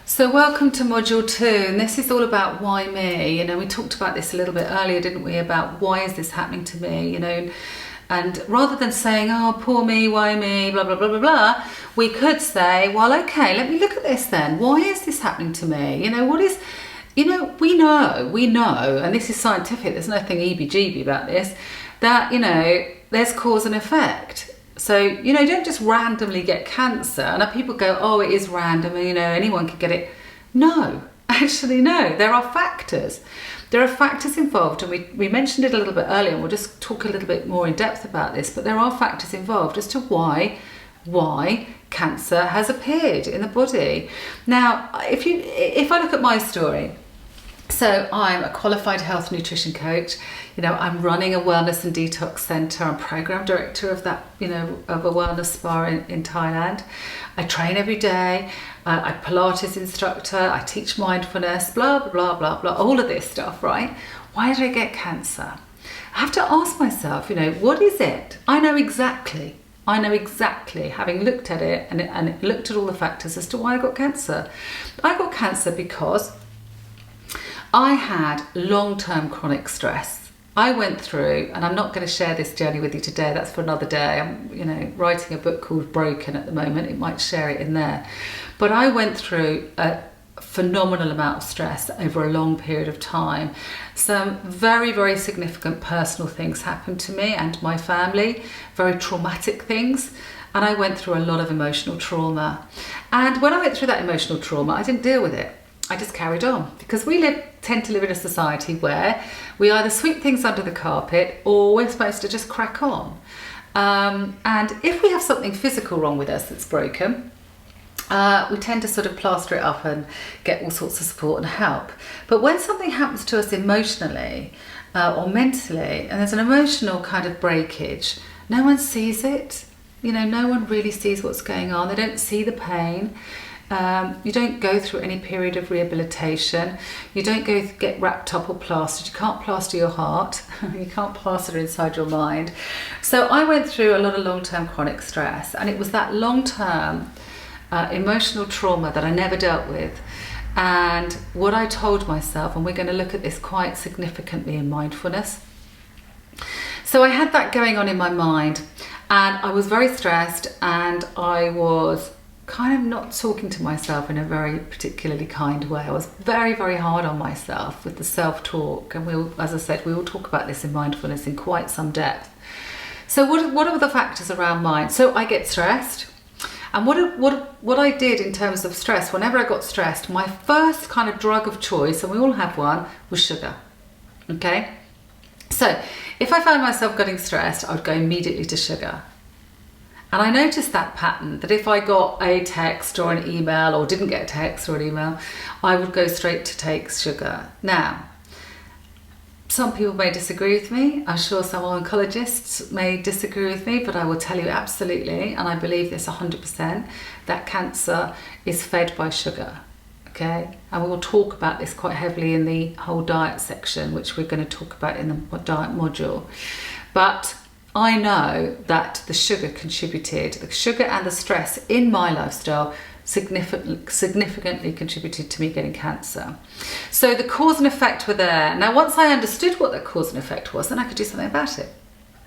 So welcome to module 2, and this is all about why me. We talked about this a little bit earlier, didn't we, about why is this happening to me, and rather than saying, oh, poor me, why me, blah, blah, blah, blah, blah, we could say, well, okay, let me look at this then. Why is this happening to me? We know, and this is scientific, there's nothing EBGB about this, that, there's cause and effect. So, don't just randomly get cancer. And people go, oh, it is random, and, anyone can get it. No, actually, no. There are factors. There are factors involved, and we mentioned it a little bit earlier, and we'll just talk a little bit more in depth about this, but there are factors involved as to why cancer has appeared in the body. Now, if I look at my story, so I'm a qualified health nutrition coach. I'm running a wellness and detox centre. I'm program director of that, of a wellness spa in Thailand. I train every day. I'm Pilates instructor. I teach mindfulness, blah, blah, blah, blah, all of this stuff, right? Why did I get cancer? I have to ask myself, what is it? I know exactly, having looked at it and looked at all the factors as to why I got cancer. I got cancer because I had long-term chronic stress. I went through, and I'm not going to share this journey with you today, that's for another day. I'm, writing a book called Broken at the moment. It might share it in there. But I went through a phenomenal amount of stress over a long period of time. Some very, very significant personal things happened to me and my family, very traumatic things. And I went through a lot of emotional trauma. And when I went through that emotional trauma, I didn't deal with it. I just carried on, because we tend to live in a society where we either sweep things under the carpet or we're supposed to just crack on. And if we have something physical wrong with us that's broken, we tend to sort of plaster it up and get all sorts of support and help. But when something happens to us emotionally or mentally, and there's an emotional kind of breakage, no one sees it. No one really sees what's going on. They don't see the pain. You don't go through any period of rehabilitation. You don't get wrapped up or plastered. You can't plaster your heart. You can't plaster inside your mind. So I went through a lot of long-term chronic stress, and it was that long-term emotional trauma that I never dealt with. And what I told myself, and we're going to look at this quite significantly in mindfulness. So I had that going on in my mind, and I was very stressed, and I was kind of not talking to myself in a very particularly kind way. I was very, very hard on myself with the self-talk, and as I said, we will talk about this in mindfulness in quite some depth. So what are the factors around mind? So I get stressed, and what I did in terms of stress, whenever I got stressed, my first kind of drug of choice, and we all have one, was sugar. Okay? So if I found myself getting stressed, I would go immediately to sugar. And I noticed that pattern, that if I got a text or an email, or didn't get a text or an email, I would go straight to take sugar. Now, some people may disagree with me. I'm sure some oncologists may disagree with me, but I will tell you absolutely, and I believe this 100%, that cancer is fed by sugar. Okay? And we will talk about this quite heavily in the whole diet section, which we're going to talk about in the diet module. But I know that the sugar and the stress in my lifestyle significantly contributed to me getting cancer. So the cause and effect were there. Now, once I understood what the cause and effect was, then I could do something about it.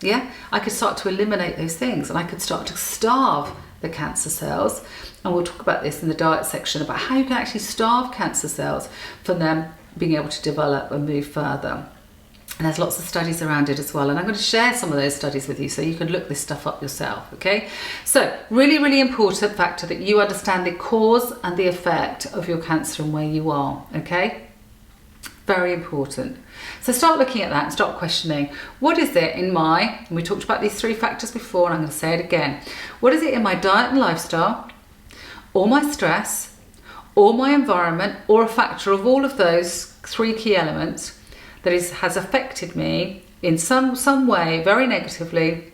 Yeah, I could start to eliminate those things, and I could start to starve the cancer cells. And we'll talk about this in the diet section, about how you can actually starve cancer cells from them being able to develop and move further. And there's lots of studies around it as well. And I'm going to share some of those studies with you so you can look this stuff up yourself, okay? So really, really important factor that you understand the cause and the effect of your cancer and where you are, okay? Very important. So start looking at that and start questioning, what is it in and we talked about these 3 factors before, and I'm going to say it again. What is it in my diet and lifestyle, or my stress, or my environment, or a factor of all of those 3 key elements that has affected me in some way very negatively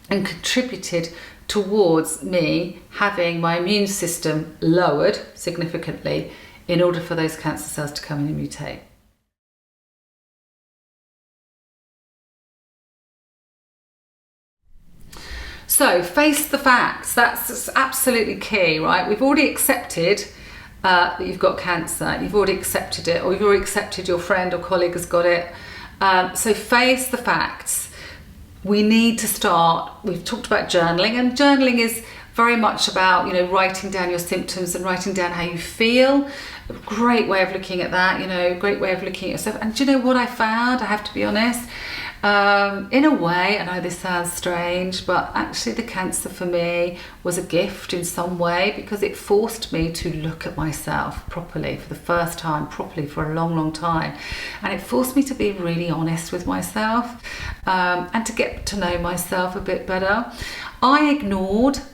and contributed towards me having my immune system lowered significantly in order for those cancer cells to come in and mutate. So face the facts. That's absolutely key, right? We've already accepted that you've got cancer, you've already accepted it, or you've already accepted your friend or colleague has got it. So face the facts. We need to start, we've talked about journaling, and journaling is very much about, you know, writing down your symptoms and writing down how you feel. A great way of looking at that, you know, great way of looking at yourself. And do you know what I found? I have to be honest. In a way, I know this sounds strange, but actually the cancer for me was a gift in some way, because it forced me to look at myself properly for the first time, properly for a long, long time. And it forced me to be really honest with myself, and to get to know myself a bit better. I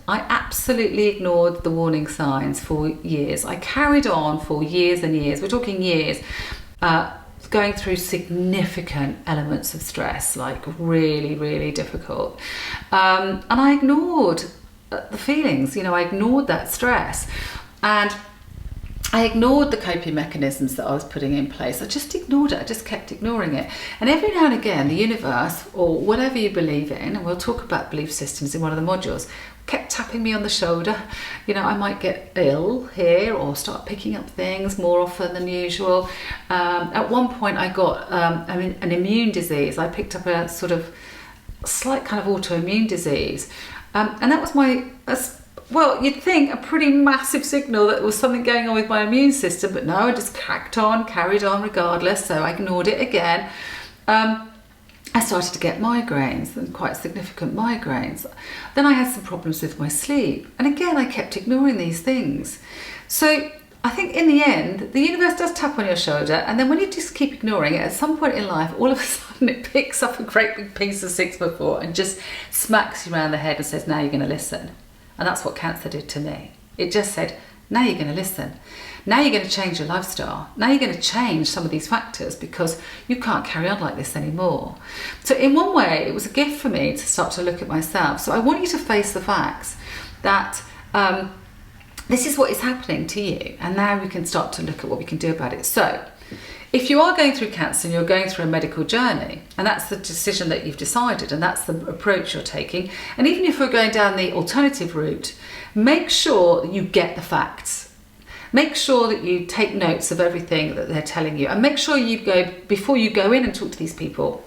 absolutely ignored the warning signs for years. I carried on for years and years. We're talking years. Going through significant elements of stress, like really, really difficult. And I ignored the feelings, you know, I ignored that stress. And I ignored the coping mechanisms that I was putting in place. I just ignored it. I just kept ignoring it. And every now and again, the universe, or whatever you believe in, and we'll talk about belief systems in one of the modules, kept tapping me on the shoulder. You know, I might get ill here or start picking up things more often than usual. At one point I got an immune disease. I picked up a sort of slight kind of autoimmune disease. And that was well, you'd think a pretty massive signal that there was something going on with my immune system, but no, I just carried on regardless. So I ignored it again. I started to get migraines, and quite significant migraines. Then I had some problems with my sleep. And again, I kept ignoring these things. So I think in the end, the universe does tap on your shoulder. And then when you just keep ignoring it, at some point in life, all of a sudden it picks up a great big piece of 6x4 and just smacks you around the head and says, now you're going to listen. And that's what cancer did to me. It just said, now you're going to listen. Now you're going to change your lifestyle. Now you're going to change some of these factors, because you can't carry on like this anymore. So in one way, it was a gift for me to start to look at myself. So I want you to face the facts that this is what is happening to you. And now we can start to look at what we can do about it. So if you are going through cancer and you're going through a medical journey, and that's the decision that you've decided, and that's the approach you're taking, and even if we're going down the alternative route, make sure that you get the facts. Make sure that you take notes of everything that they're telling you, and make sure before you go in and talk to these people,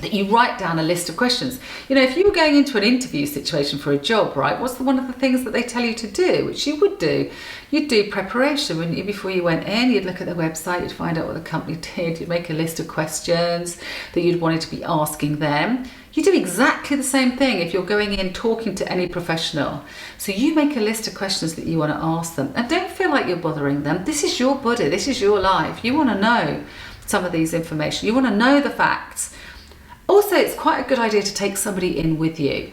that you write down a list of questions. You know, if you were going into an interview situation for a job, right, what's one of the things that they tell you to do, which you would do? You'd do preparation, wouldn't you? Before you went in, you'd look at their website, you'd find out what the company did, you'd make a list of questions that you'd wanted to be asking them. You do exactly the same thing if you're going in talking to any professional. So you make a list of questions that you want to ask them, and don't feel like you're bothering them. This is your body, this is your life. You want to know some of these information. You want to know the facts. Also, it's quite a good idea to take somebody in with you.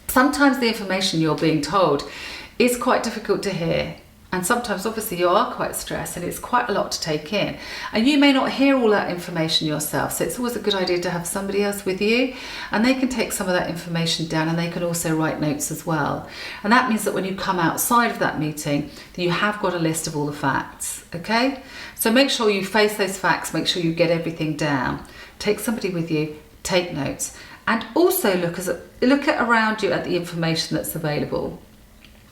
Sometimes the information you're being told is quite difficult to hear. And sometimes, obviously, you are quite stressed and it's quite a lot to take in. And you may not hear all that information yourself. So it's always a good idea to have somebody else with you, and they can take some of that information down, and they can also write notes as well. And that means that when you come outside of that meeting, that you have got a list of all the facts, okay? So make sure you face those facts, make sure you get everything down. Take somebody with you, take notes, and also look at around you at the information that's available.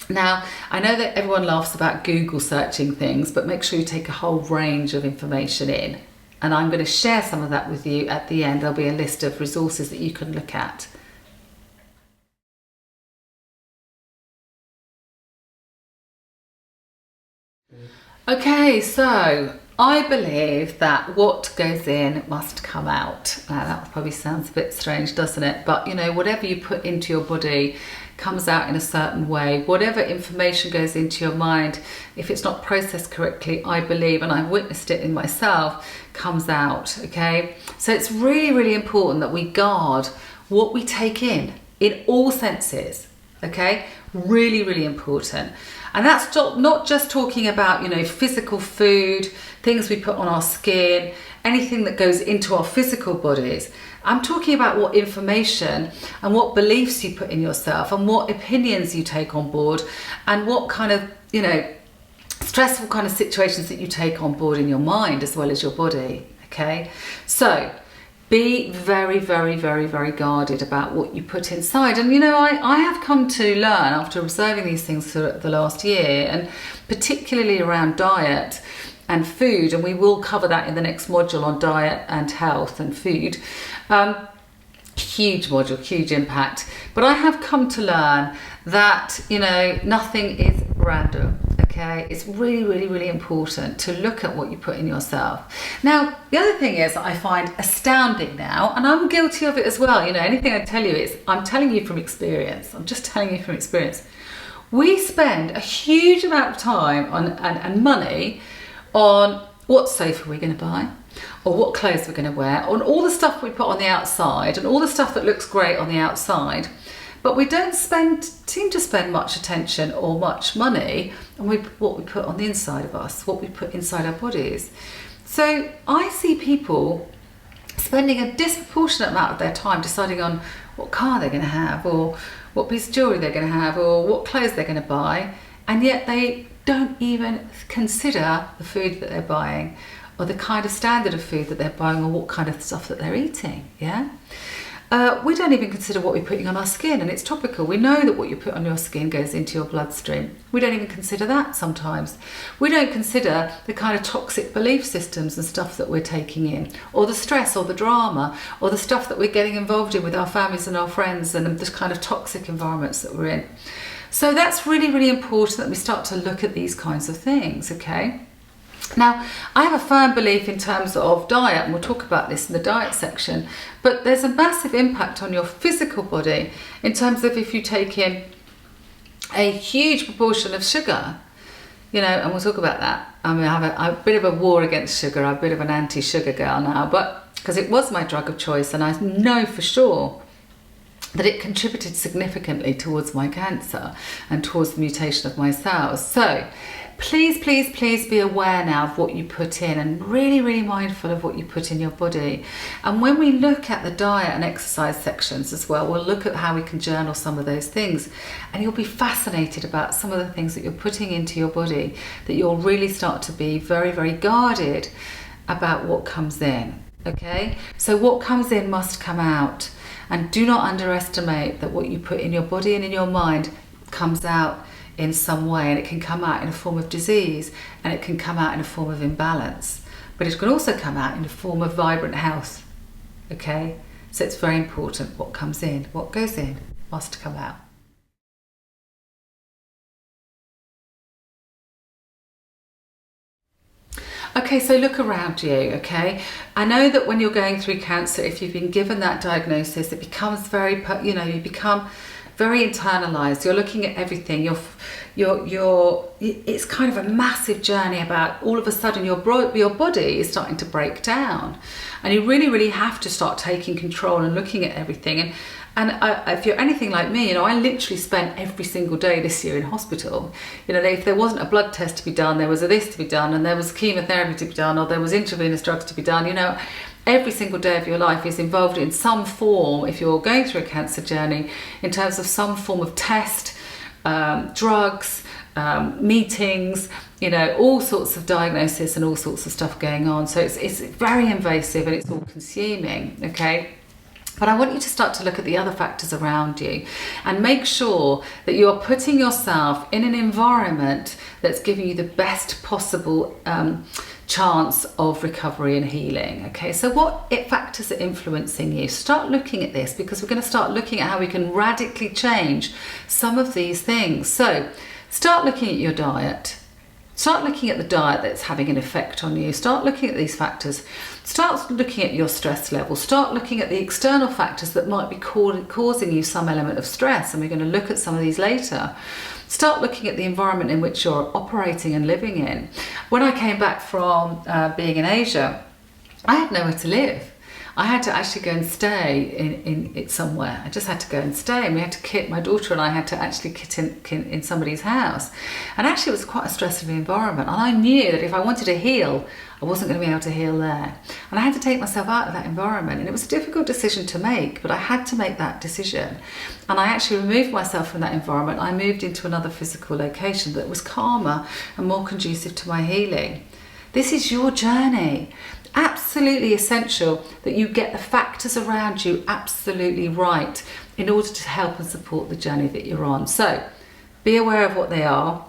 Now, I know that everyone laughs about Google searching things, but make sure you take a whole range of information in. And I'm going to share some of that with you at the end. There'll be a list of resources that you can look at. Okay, so I believe that what goes in must come out. Now, that probably sounds a bit strange, doesn't it? But you know, whatever you put into your body comes out in a certain way. Whatever information goes into your mind, if it's not processed correctly, I believe, and I've witnessed it in myself, comes out, okay? So it's really, really important that we guard what we take in all senses, okay? Really, really important. And that's not just talking about, you know, physical food, things we put on our skin, anything that goes into our physical bodies. I'm talking about what information and what beliefs you put in yourself, and what opinions you take on board, and what kind of, you know, stressful kind of situations that you take on board in your mind as well as your body, okay? So be very, very, very, very guarded about what you put inside. And you know, I have come to learn after observing these things for the last year, and particularly around diet and food, and we will cover that in the next module on diet and health and food. Huge module, huge impact. But I have come to learn that, you know, nothing is random. Okay, it's really, really, really important to look at what you put in yourself. Now, the other thing is I find astounding now, and I'm guilty of it as well. You know, anything I tell you is, I'm telling you from experience. I'm just telling you from experience. We spend a huge amount of time on and money on what sofa we're going to buy, or what clothes we're going to wear, on all the stuff we put on the outside, and all the stuff that looks great on the outside. But we don't seem to spend much attention or much money on what we put on the inside of us, what we put inside our bodies. So I see people spending a disproportionate amount of their time deciding on what car they're going to have, or what piece of jewellery they're going to have, or what clothes they're going to buy, and yet they don't even consider the food that they're buying, or the kind of standard of food that they're buying, or what kind of stuff that they're eating. Yeah. We don't even consider what we're putting on our skin, and it's topical. We know that what you put on your skin goes into your bloodstream. We don't even consider that sometimes. We don't consider the kind of toxic belief systems and stuff that we're taking in, or the stress or the drama, or the stuff that we're getting involved in with our families and our friends, and the kind of toxic environments that we're in. So that's really, really important that we start to look at these kinds of things, okay? Now, I have a firm belief in terms of diet, and we'll talk about this in the diet section, but there's a massive impact on your physical body in terms of if you take in a huge proportion of sugar, you know, and we'll talk about that. I mean, I have a bit of a war against sugar. I'm a bit of an anti-sugar girl now, but because it was my drug of choice, and I know for sure that it contributed significantly towards my cancer and towards the mutation of my cells. So please, please, please be aware now of what you put in, and really, really mindful of what you put in your body. And when we look at the diet and exercise sections as well, we'll look at how we can journal some of those things, and you'll be fascinated about some of the things that you're putting into your body, that you'll really start to be very, very guarded about what comes in. Okay, so what comes in must come out, and do not underestimate that what you put in your body and in your mind comes out in some way, and it can come out in a form of disease, and it can come out in a form of imbalance, but it can also come out in a form of vibrant health. Okay, so it's very important what comes in. What goes in must come out. Okay, so look around you, okay? I know that when you're going through cancer, if you've been given that diagnosis, it becomes very, you know, you become very internalized. You're looking at everything. It's kind of a massive journey about all of a sudden your body is starting to break down, and you really, really have to start taking control and looking at everything. And if you're anything like me, you know, I literally spent every single day this year in hospital. You know, if there wasn't a blood test to be done, there was a this to be done, and there was chemotherapy to be done, or there was intravenous drugs to be done. You know, every single day of your life is involved in some form, if you're going through a cancer journey, in terms of some form of test, drugs, meetings, you know, all sorts of diagnosis and all sorts of stuff going on. So it's very invasive, and it's all consuming, okay? But I want you to start to look at the other factors around you, and make sure that you're putting yourself in an environment that's giving you the best possible chance of recovery and healing. Okay, so what factors are influencing you? Start looking at this, because we're going to start looking at how we can radically change some of these things. So start looking at your diet. Start looking at the diet that's having an effect on you. Start looking at these factors. Start looking at your stress level. Start looking at the external factors that might be causing you some element of stress, and we're going to look at some of these later. Start looking at the environment in which you're operating and living in. When I came back from being in Asia, I had nowhere to live. I had to actually go and stay in somewhere. I just had to go and stay, and we had to kit, my daughter and I had to actually kit in somebody's house. And actually it was quite a stressful environment, and I knew that if I wanted to heal, I wasn't going to be able to heal there. And I had to take myself out of that environment, and it was a difficult decision to make, but I had to make that decision. And I actually removed myself from that environment. I moved into another physical location that was calmer and more conducive to my healing. This is your journey. absolutely essential that you get the factors around you absolutely right in order to help and support the journey that you're on. So be aware of what they are,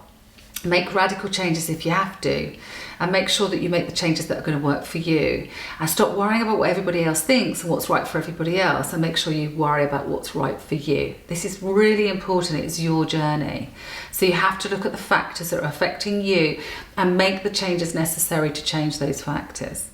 make radical changes if you have to, and make sure that you make the changes that are going to work for you, and stop worrying about what everybody else thinks and what's right for everybody else, and make sure you worry about what's right for you. This is really important. It's your journey. So you have to look at the factors that are affecting you and make the changes necessary to change those factors.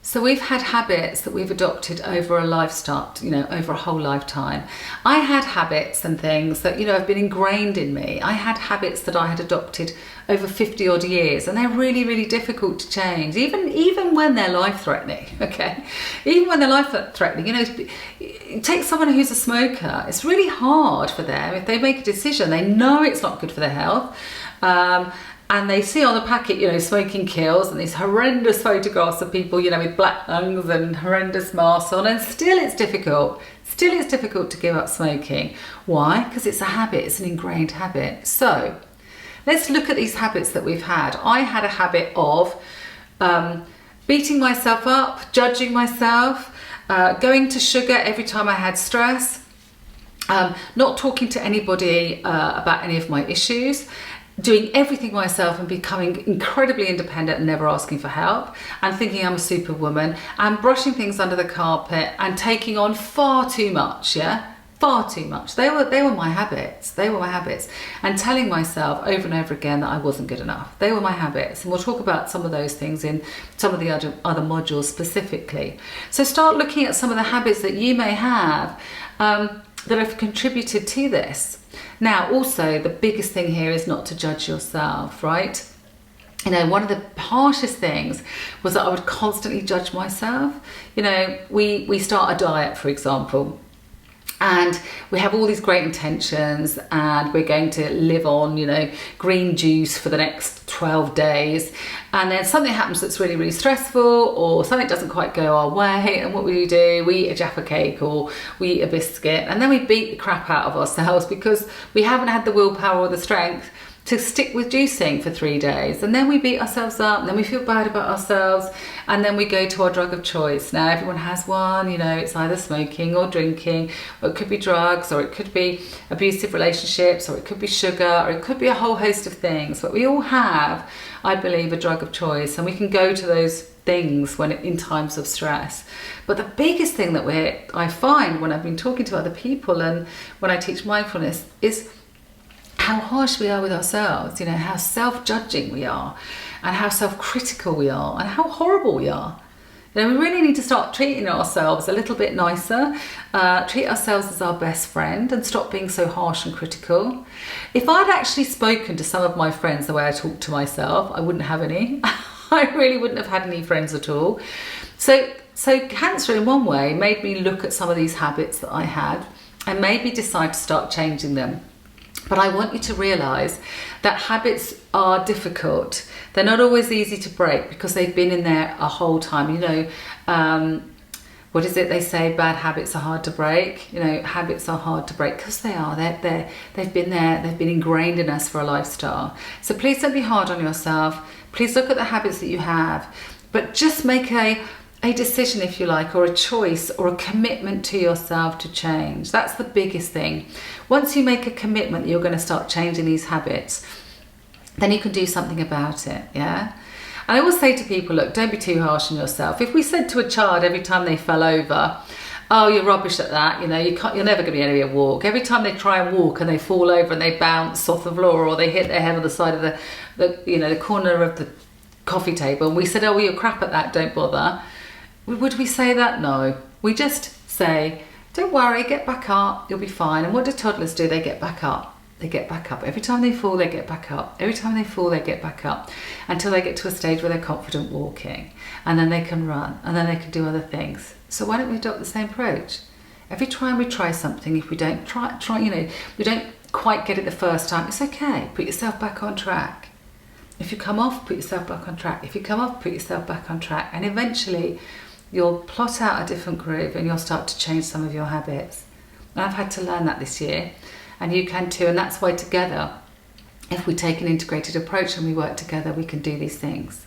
So we've had habits that we've adopted over a lifestyle, over a whole lifetime. I had habits and things that, have been ingrained in me. I had habits that I had adopted over 50 odd years, and they're really, really difficult to change, even when they're life-threatening, okay? Even when they're life-threatening, take someone who's a smoker. It's really hard for them if they make a decision. They know it's not good for their health. And they see on the packet, smoking kills, and these horrendous photographs of people, with black lungs and horrendous masks on, and still it's difficult. Still it's difficult to give up smoking. Why? Because it's a habit, it's an ingrained habit. So let's look at these habits that we've had. I had a habit of beating myself up, judging myself, going to sugar every time I had stress, not talking to anybody about any of my issues, doing everything myself and becoming incredibly independent and never asking for help, and thinking I'm a superwoman, and brushing things under the carpet and taking on far too much, far too much. They were my habits. They were my habits. And telling myself over and over again that I wasn't good enough. They were my habits. And we'll talk about some of those things in some of the other modules specifically. So start looking at some of the habits that you may have that have contributed to this. Now, also, the biggest thing here is not to judge yourself, right? One of the harshest things was that I would constantly judge myself. We start a diet, for example, and we have all these great intentions, and we're going to live on, green juice for the next 12 days. And then something happens that's really, really stressful, or something doesn't quite go our way. And what we do, we eat a Jaffa cake or we eat a biscuit, and then we beat the crap out of ourselves because we haven't had the willpower or the strength to stick with juicing for 3 days. And then we beat ourselves up, and then we feel bad about ourselves, and then we go to our drug of choice. Now everyone has one, it's either smoking or drinking, or it could be drugs, or it could be abusive relationships, or it could be sugar, or it could be a whole host of things. But we all have, I believe, a drug of choice, and we can go to those things in times of stress. But the biggest thing that I find when I've been talking to other people and when I teach mindfulness is how harsh we are with ourselves, how self-judging we are, and how self-critical we are, and how horrible we are. We really need to start treating ourselves a little bit nicer, treat ourselves as our best friend, and stop being so harsh and critical. If I'd actually spoken to some of my friends the way I talk to myself, I wouldn't have any. I really wouldn't have had any friends at all. So cancer in one way made me look at some of these habits that I had and made me decide to start changing them. But I want you to realise that habits are difficult. They're not always easy to break because they've been in there a whole time. What is it they say? Bad habits are hard to break. Habits are hard to break because they are. They've been there. They've been ingrained in us for a lifestyle. So please don't be hard on yourself. Please look at the habits that you have, but just make a decision, if you like, or a choice or a commitment to yourself to change. That's the biggest thing. Once you make a commitment that you're going to start changing these habits, then you can do something about it, yeah? And I always say to people, look, don't be too harsh on yourself. If we said to a child every time they fell over, oh, you're rubbish at that, you're never going to be able to walk. Every time they try and walk and they fall over and they bounce off the floor, or they hit their head on the side of the corner of the coffee table, and we said, oh, well, you're crap at that, don't bother. Would we say that? No. We just say, don't worry, get back up, you'll be fine. And what do toddlers do? They get back up. They get back up. Every time they fall, they get back up. Every time they fall, they get back up, until they get to a stage where they're confident walking, and then they can run, and then they can do other things. So why don't we adopt the same approach? Every time we try something, if we don't we don't quite get it the first time, it's okay. Put yourself back on track. If you come off, put yourself back on track. If you come off, put yourself back on track. And eventually you'll plot out a different groove, and you'll start to change some of your habits. And I've had to learn that this year, and you can too. And that's why together if we take an integrated approach and we work together, we can do these things.